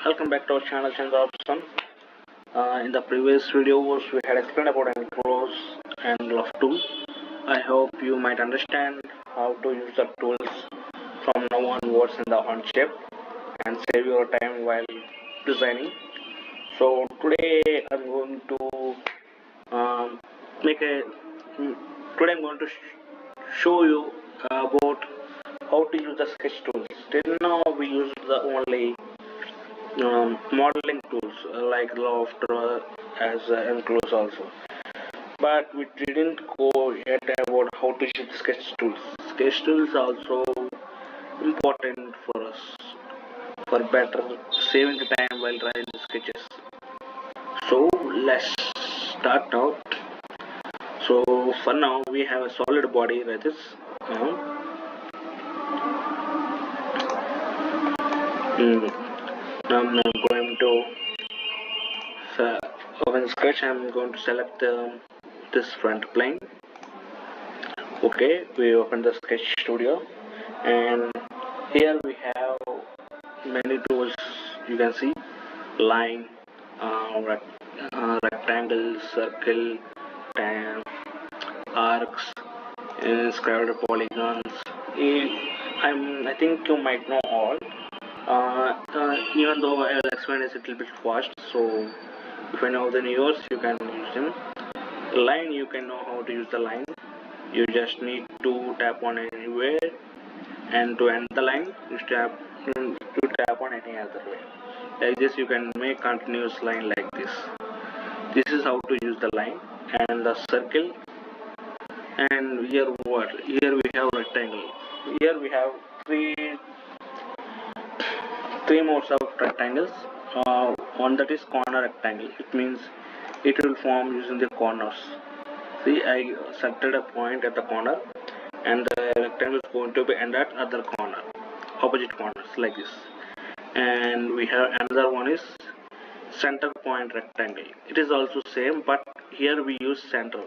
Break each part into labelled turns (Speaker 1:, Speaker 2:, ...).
Speaker 1: Welcome back to our channel ChandraAwesome. In the previous videos we had explained about intros and left tool. I hope you might understand how to use the tools from now onwards in the Onshape and save your time while designing. So today I'm going to make a today I'm going to show you about how to use the sketch tools. Till now we used the only modeling tools like loft as enclose also, but we didn't go yet about how to use sketch tools. Sketch tools also important for us for better saving the time while drawing the sketches. So let's start now. So for now we have a solid body like this. Now I'm going to open sketch. I'm going to select this front plane. Okay, we open the sketch studio, and here we have many tools. You can see line, rectangle, circle, arcs, square polygons. I think you might know all. Even though I will explain this a little bit fast, so if you know the news, you can use them. Line, you can know how to use the line. You just need to tap on anywhere, and to end the line, you tap on any other way. Like this, you can make continuous line like this. This is how to use the line. And the circle. And here what? Here we have rectangle. Here we have three modes of rectangles. One that is corner rectangle. It means it will form using the corners. See, I selected a point at the corner, and the rectangle is going to be end at other corner, opposite corners like this. And we have another one is center point rectangle. It is also same, but here we use center.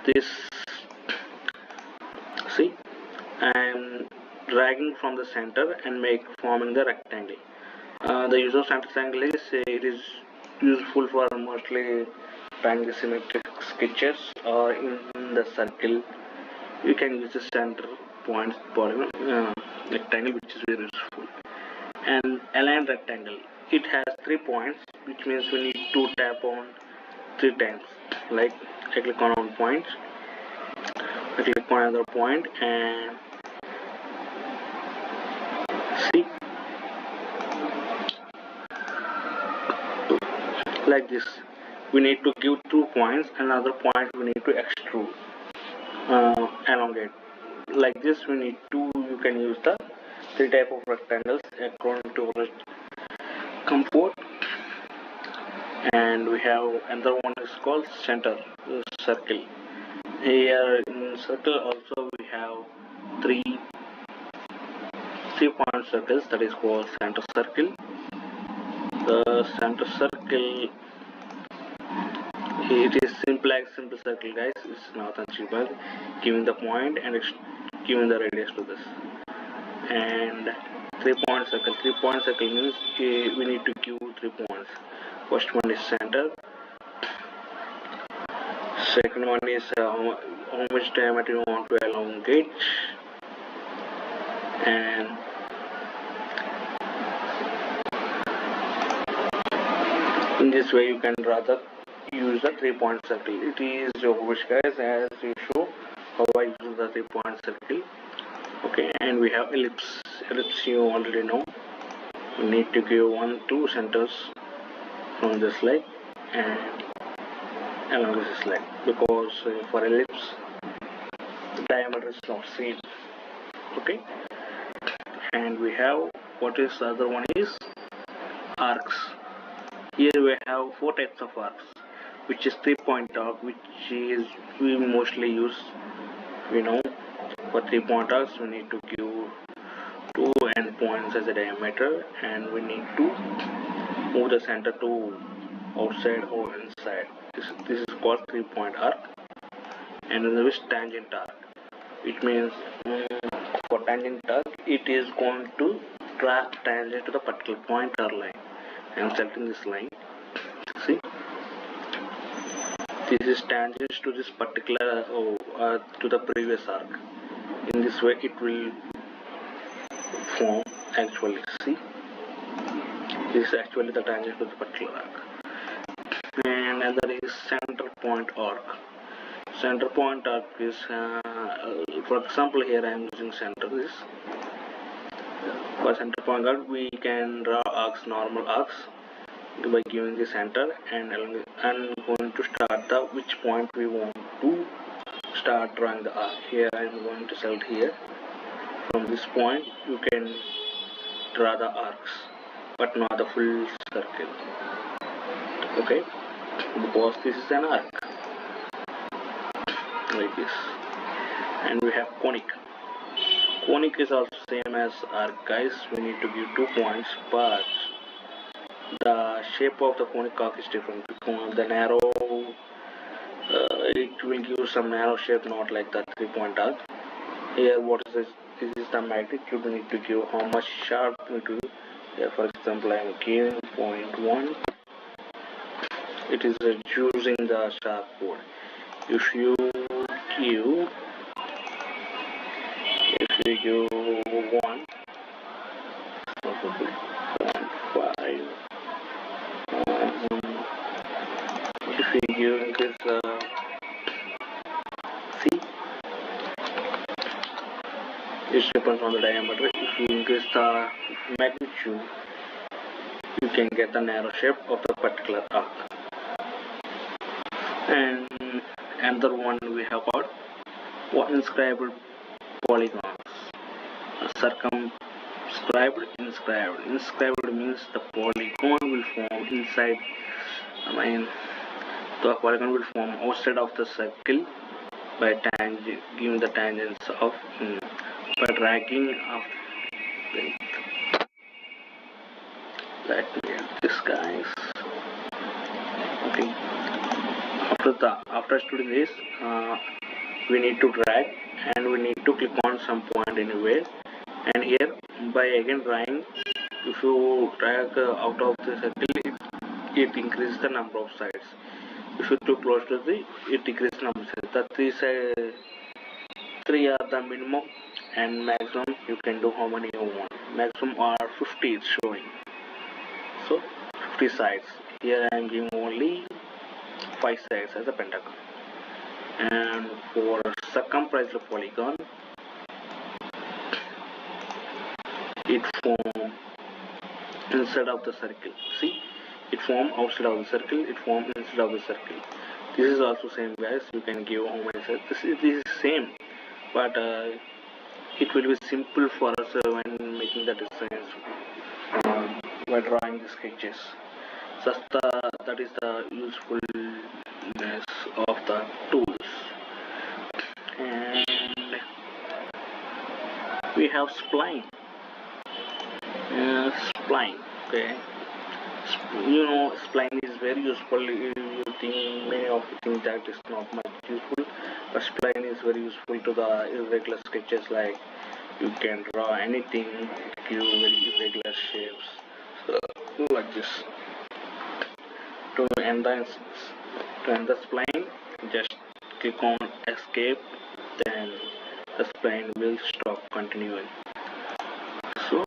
Speaker 1: This, see, I am dragging from the center and forming the rectangle. The use of center rectangle is it is useful for mostly drawing symmetric sketches, or in the circle you can use the center point polygon rectangle, which is very useful. And aligned rectangle, it has 3 points, which means we need to tap on 3 times. Like I click on one point, I click on another point, and see, like this. We need to give 2 points, another point we need to extrude, elongate. Like this, we need to. You can use the 3 type of rectangles according to our comfort. And we have another one is called center circle. Here in circle also we have 3 point circles, that is called center circle. The center circle, it is simple circle, guys. It's not achievable. Giving the point and giving the radius to this. And 3 point circle. 3 point circle means we need to give 3 points. First one is center. Second one is how much diameter you want to elongate. And in this way you can rather use the 3 point circle. It is your wish, guys, as you show how I use the 3 point circle. Okay, and we have ellipse. Ellipse you already know. We need to give 2 centers from this leg and along this leg, because for ellipse the diameter is not same. Okay, and we have what is the other one is arcs. Here we have 4 types of arcs, which is 3 point arc, which is we mostly use. For 3 point arcs we need to give 2 end points as a diameter, and we need to move the center to outside or inside. This is called 3 point arc. And there is tangent arc, which means for tangent arc it is going to draw tangent to the particular point or line. I'm selecting this line. See, this is tangents to this particular to the previous arc. In this way it will form actually. See, this is actually the tangent to the particular arc. And another is center point arc. Center point arc is for example here I am using center. This for center point arc we can draw arcs, normal arcs, by giving the center, and I'm going to start the which point we want to start drawing the arc. Here I am going to select here. From this point you can draw the arcs, but not the full circle. Okay, because this is an arc like this. And we have conic. Conic is also same as arc, guys. We need to give 2 points, but the shape of the conic arc is different. Because the narrow it will give some narrow shape, not like the 3-point arc. Here what is this? This is the magnitude. We need to give how much sharp we do. Here for example I am giving 0.1. It is using the sharp code. If you give 1, probably 0.5. If you give this see, it depends on the diameter. If you increase the magnitude, you can get the narrow shape of the particular arc. And another one we have got inscribed polygons. Circumscribed, inscribed. Inscribed means the polygon will form inside. The polygon will form outside of the circle by giving the tangents of by dragging of let me have this, guys. Okay. After studying this, we need to drag and we need to click on some point anywhere. And here by again drawing, if you drag out of the circle, it increases the number of sides. If you click close to it decreases number of sides. That 3 are the minimum, and maximum you can do how many you want. Maximum are 50 is showing. So 50 sides. Here I am giving only 5 sides as a pentagon. And for circumference polygon, it form inside of the circle. See, it form outside of the circle, it form inside of the circle. This is also same, guys. You can give how many sides. This is same, but it will be simple for us when making the designs by drawing the sketches. That is the usefulness of the tools. And we have spline. Spline. Okay. Spline is very useful. You think many of you think that is not much useful, but spline is very useful to the irregular sketches. Like you can draw anything, give very irregular shapes, like this. To end the spline, just click on escape, then the spline will stop continuing. So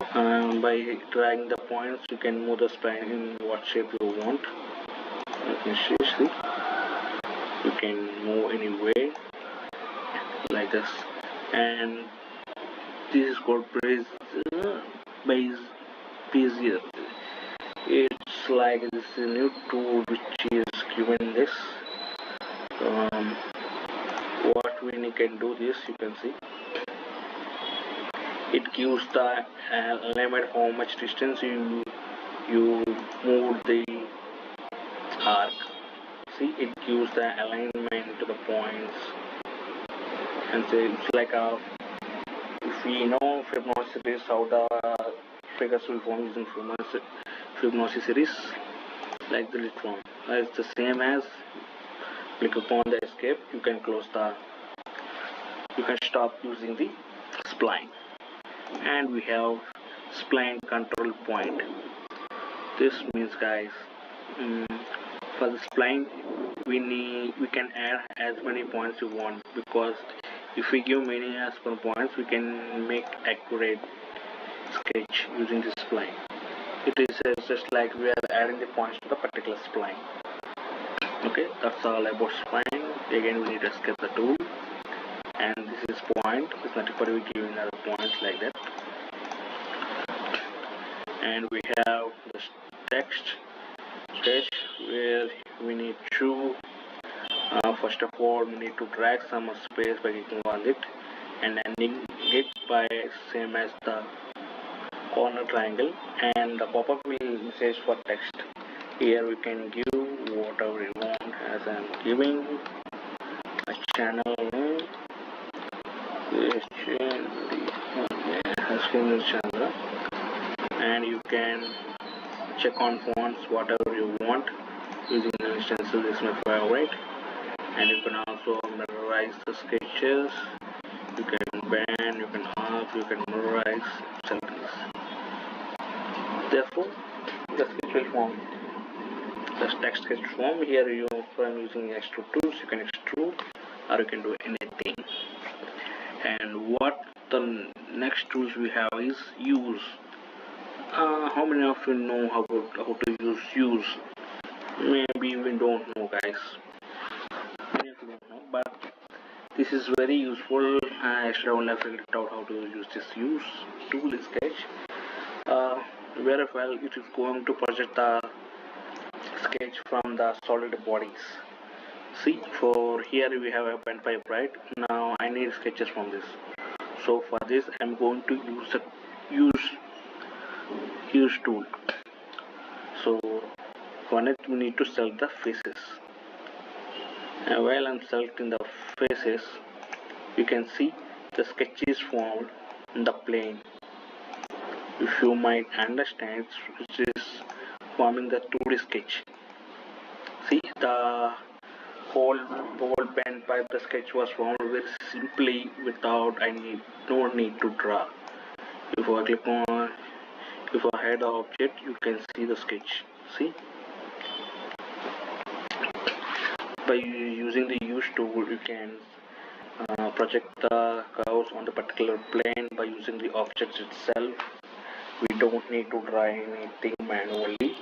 Speaker 1: by dragging the points, you can move the spline in what shape you want. You can see, you can move anywhere like this. And this is called Bezier. It's like this new tool which is given this. What we can do this, you can see. It gives the limit how much distance you move the arc. See, it gives the alignment to the points, and so it's like if we know Fibonacci series, how the figures will form using Fibonacci series, like the lit form. It's the same as click upon the escape. You can stop using the spline. And we have spline control point. This means, guys, for the spline we can add as many points you want, because if we give many as per points, we can make accurate sketch using this spline. It is just like we are adding the points to the particular spline. Okay, that's all about spline. Again, we need to escape the tool, and this is point. It's not for we giving other points like that. And we have the text sketch where we need to first of all we need to drag some space by clicking on it and ending it by same as the corner triangle, and the pop-up will say for text. Here we can give whatever we want, as I'm giving a channel name, Chandra, and you can check on fonts whatever you want using the instance. This is my favorite, and you can also mirrorize the sketches. You can bend, you can up, you can mirrorize settings. Therefore, the sketch will form. The text sketch form. Here you are using extrude tools. You can extrude or you can do anything. And what the next tools we have is use. How many of you know how to use? Maybe we don't know, guys. Many of you don't know, but this is very useful. I should only figured out how to use this use tool in sketch. Very well, it is going to project the sketch from the solid bodies. See, for here we have a bend pipe, right? Now I need sketches from this. So for this I'm going to use the use tool. So for it we need to select the faces. And while I'm selecting the faces, you can see the sketch is formed in the plane. If you might understand, it is forming the 2D sketch. See, the whole bend pipe, the sketch was formed very simply without no need to draw. If I hide the object, you can see the sketch. See, by using the use tool, you can project the curves on the particular plane by using the objects itself. We don't need to draw anything manually.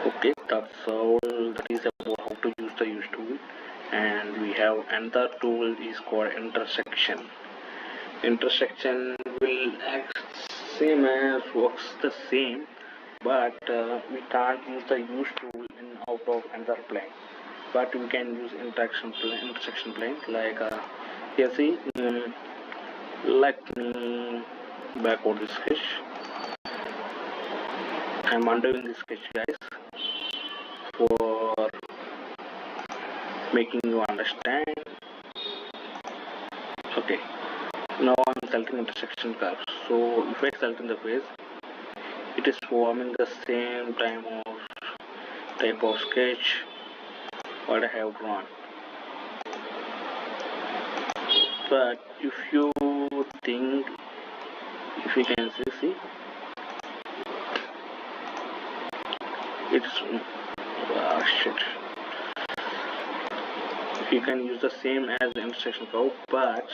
Speaker 1: Okay, that's all that is about how to use the use tool. And we have another tool is called intersection. Intersection will act same as works the same, but we can't use the use tool in out of another plane. But we can use intersection plane like here. See, let me backward this sketch. I'm undoing this sketch, guys, for making you understand. Okay, now I'm selecting intersection curve. So if I select in the face, it is forming the same type of sketch what I have drawn. But if you think, if you can see, it's shit. You can use the same as the intersection curve, but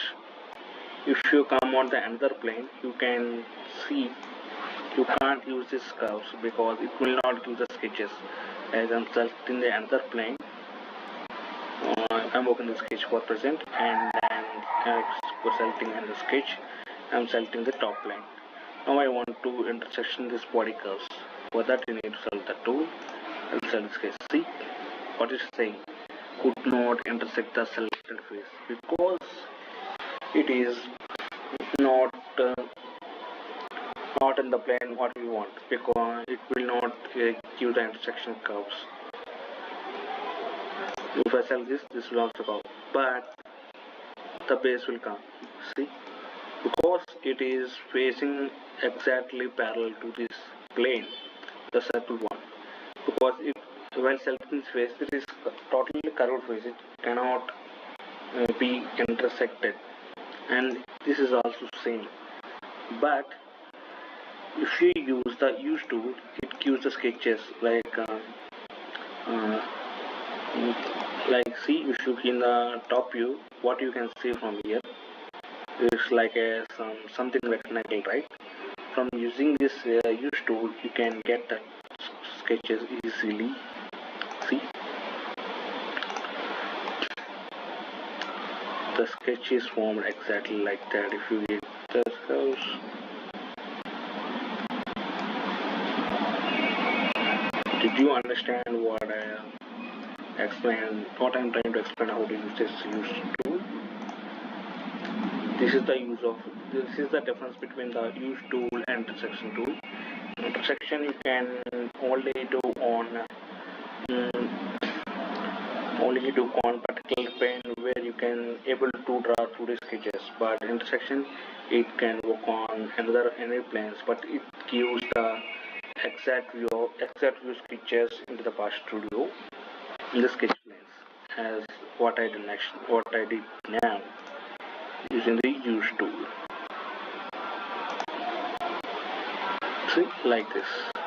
Speaker 1: if you come on the another plane, you can see you can't use this curves because it will not give the sketches. As I'm selecting the another plane, I'm opening the sketch for present, and then selecting another sketch, I'm selecting the top plane. Now I want to intersection this body curves. For that you need to select the tool and select sketch. See what it's saying, could not intersect the selected face because it is not in the plane what we want, because it will not give the intersection curves. If I select this will also come, but the base will come. See, because it is facing exactly parallel to this plane, the circle one. Because while selecting this face, it is totally curved face. It cannot be intersected, and this is also same. But if you use the use tool, it gives the sketches uh, like see, if you in the top view, what you can see from here is like a something rectangle, right? From using this use tool, you can get the sketches easily. See, the sketch is formed exactly like that. If you get this house, did you understand what I explain? What I'm trying to explain how to use this use tool. This is the use of. This is the difference between the use tool and intersection tool. Intersection you can only do on particular plane where you can able to draw 2D sketches, but intersection it can work on any planes, but it gives the exact view sketches into the past studio in the sketch planes, as what I did now using the use tool. See, like this.